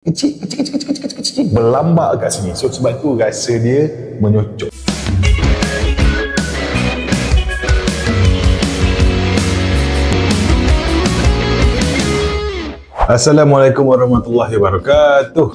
Kecil berlambak kat sini. So sebab tu rasa dia menyocok. Assalamualaikum warahmatullahi wabarakatuh.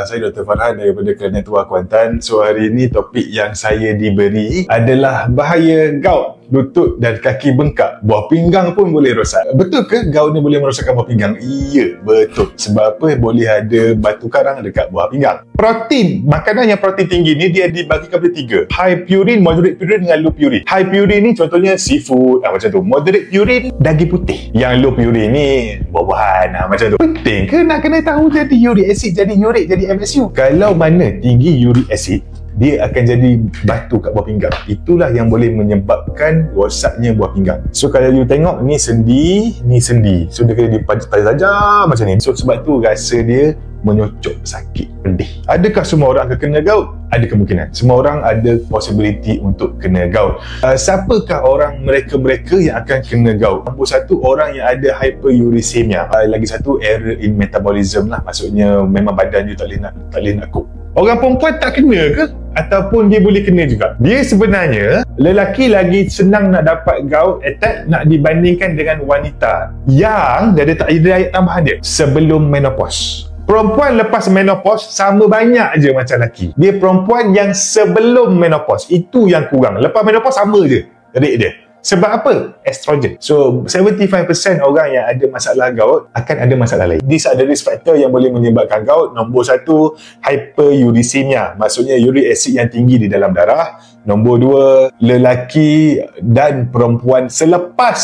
Saya Dr. Farhan daripada Klinik Tua Kuantan. So hari ini topik yang saya diberi adalah bahaya gout, lutut dan kaki bengkak. Buah pinggang pun boleh rosak. Betul ke gout ni boleh merosakkan buah pinggang? Ya, betul. Sebab apa? Boleh ada batu karang dekat buah pinggang. Protein, makanan yang protein tinggi ni dia dibagi kepada tiga. High purine, moderate purine dengan low purine. High purine ni contohnya seafood, macam tu. Moderate purine, daging putih. Yang low purine ni buah-buahan, macam tu. Penting ke nak kena tahu jadi uric acid, jadi uric, jadi MSU? Kalau mana tinggi uric acid, dia akan jadi batu kat buah pinggang. Itulah yang boleh menyebabkan rosaknya buah pinggang. So kalau you tengok ni sendi, ni sendi. So dia kena tajam macam ni. So sebab tu rasa dia menyocok, sakit, pedih. Adakah semua orang akan kena gout? Ada kemungkinan. Semua orang ada possibility untuk kena gout. Siapakah orang mereka-mereka yang akan kena gout? Nombor satu, orang yang ada hyperuricemia. Lagi satu, error in metabolism lah. Maksudnya memang badan you tak boleh nak cope. Orang perempuan tak kena ke? Ataupun dia boleh kena juga? Dia sebenarnya, lelaki lagi senang nak dapat gout attack nak dibandingkan dengan wanita yang dia ada ayat tambahan dia sebelum menopause. Perempuan lepas menopause sama banyak je macam lelaki. Dia perempuan yang sebelum menopause, itu yang kurang. Lepas menopause sama je rate dia. Sebab apa? Estrogen. So 75% orang yang ada masalah gout akan ada masalah lain. These are the risk factor yang boleh menyebabkan gout. Nombor satu, hyperuricemia. Maksudnya uric acid yang tinggi di dalam darah. Nombor dua, lelaki dan perempuan selepas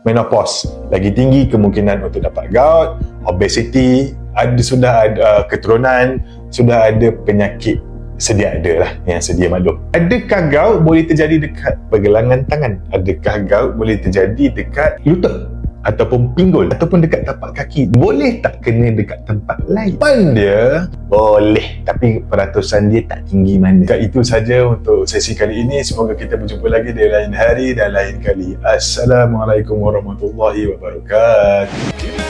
menopause lagi tinggi kemungkinan untuk dapat gout, obesity, sudah ada keturunan, sudah ada penyakit sedia ada lah yang sedia maklum. Adakah gout boleh terjadi dekat pergelangan tangan? Adakah gout boleh terjadi dekat lutut? Ataupun pinggul? Ataupun dekat tapak kaki? Boleh tak kena dekat tempat lain? Dia boleh, tapi peratusan dia tak tinggi mana. Itu saja untuk sesi kali ini. Semoga kita berjumpa lagi di lain hari dan lain kali. Assalamualaikum warahmatullahi wabarakatuh.